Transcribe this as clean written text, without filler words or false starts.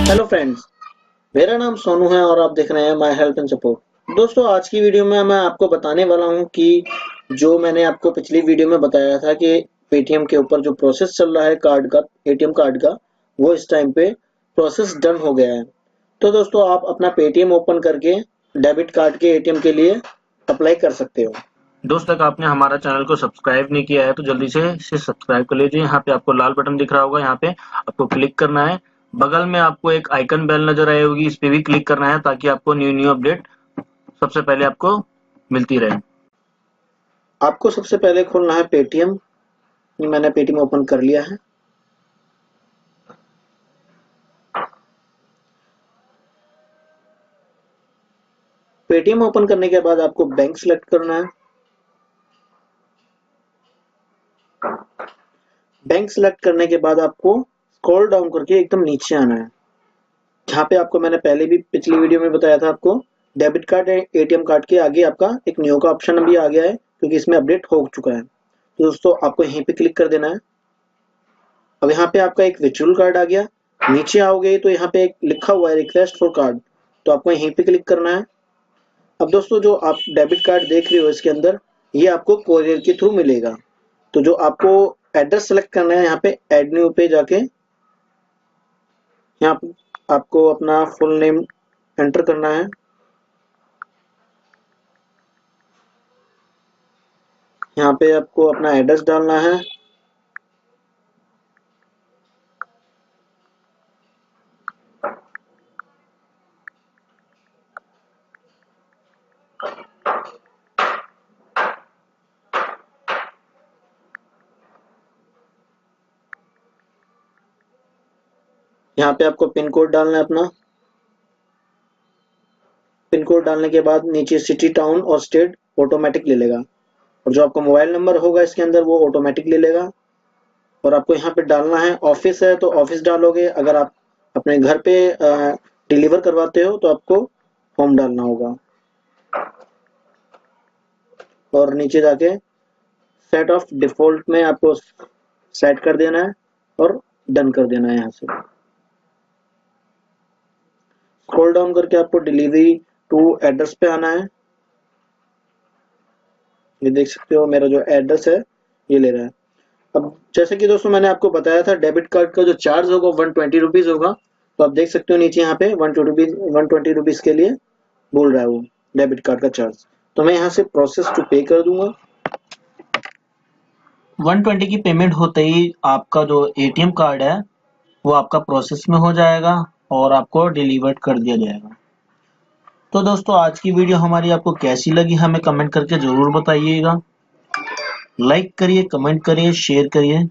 Hello friends, मेरा नाम सोनू है और आप देख रहे हैं माय हेल्थ एंड सपोर्ट। दोस्तों, आज की वीडियो में मैं आपको बताने वाला हूं कि जो मैंने आपको पिछली वीडियो में बताया था कि पेटीएम के ऊपर जो प्रोसेस चल रहा है कार्ड का, एटीएम कार्ड का, वो इस टाइम पे प्रोसेस डन हो गया है। तो दोस्तों, आप अपना पेटीएम ओपन करके डेबिट कार्ड के एटीएम के लिए अप्लाई कर सकते हो। दोस्त, तक आपने हमारा चैनल को सब्सक्राइब नहीं किया है तो जल्दी से इसे सब्सक्राइब कर लीजिए। यहाँ पे आपको लाल बटन दिख रहा होगा, यहाँ पे आपको क्लिक करना है। बगल में आपको एक आइकन बेल नजर आई होगी, इस पे भी क्लिक करना है ताकि आपको न्यू न्यू अपडेट सबसे पहले आपको मिलती रहे। आपको सबसे पहले खोलना है पेटीएम। मैंने पेटीएम ओपन कर लिया है। पेटीएम ओपन करने के बाद आपको बैंक सिलेक्ट करना है। बैंक सिलेक्ट करने के बाद आपको स्क्रॉल डाउन करके एकदम नीचे आना है। जहाँ पे आपको मैंने पहले भी पिछली वीडियो में बताया था, आपको डेबिट कार्ड एटीएम कार्ड के आगे आपका एक न्यू का ऑप्शन भी आ गया है, क्योंकि इसमें अपडेट हो चुका है। तो दोस्तों, आपको यहीं पे क्लिक कर देना है। अब यहाँ पे आपका एक वर्चुअल कार्ड आ गया। नीचे आओगे तो यहाँ पे एक लिखा हुआ है रिक्वेस्ट फॉर कार्ड, तो आपको यहीं पे क्लिक करना है। अब दोस्तों, जो आप डेबिट कार्ड देख रहे हो इसके अंदर, ये आपको कोरियर के थ्रू मिलेगा। तो जो आपको एड्रेस सेलेक्ट करना है, यहाँ पे एड न्यू पे जाके यहाँ पे आपको अपना फुल नेम एंटर करना है। यहाँ पे आपको अपना एड्रेस डालना है। यहाँ पे आपको पिन कोड डालना है अपना। पिन कोड डालने के बाद नीचे सिटी, टाउन और स्टेट ऑटोमेटिक ले लेगा, और जो आपका मोबाइल नंबर होगा इसके अंदर वो ऑटोमेटिक ले लेगा। और आपको यहाँ पे डालना है, ऑफिस है तो ऑफिस डालोगे, अगर आप अपने घर पे डिलीवर करवाते हो तो आपको होम डालना होगा। और नीचे जाके सेट ऑफ डिफॉल्ट में आपको सेट कर देना है और डन कर देना है। यहाँ से स्क्रॉल डाउन करके आपको डिलीवरी टू एड्रेस पे आना है। ये देख सकते हो मेरा जो एड्रेस है ये ले रहा है। अब जैसे कि दोस्तों मैंने आपको बताया था, डेबिट कार्ड का जो चार्ज होगा 120 रुपीज होगा। तो आप देख सकते हो नीचे यहाँ पे 120 रुपीज के लिए बोल रहा है वो डेबिट कार्ड का चार्ज। तो मैं यहाँ से प्रोसेस टू पे कर दूंगा। 120 की पेमेंट होते ही आपका जो एटीएम कार्ड है वो आपका प्रोसेस में हो जाएगा और आपको डिलीवर्ड कर दिया जाएगा। तो दोस्तों, आज की वीडियो हमारी आपको कैसी लगी हमें कमेंट करके जरूर बताइएगा। लाइक करिए, कमेंट करिए, शेयर करिए।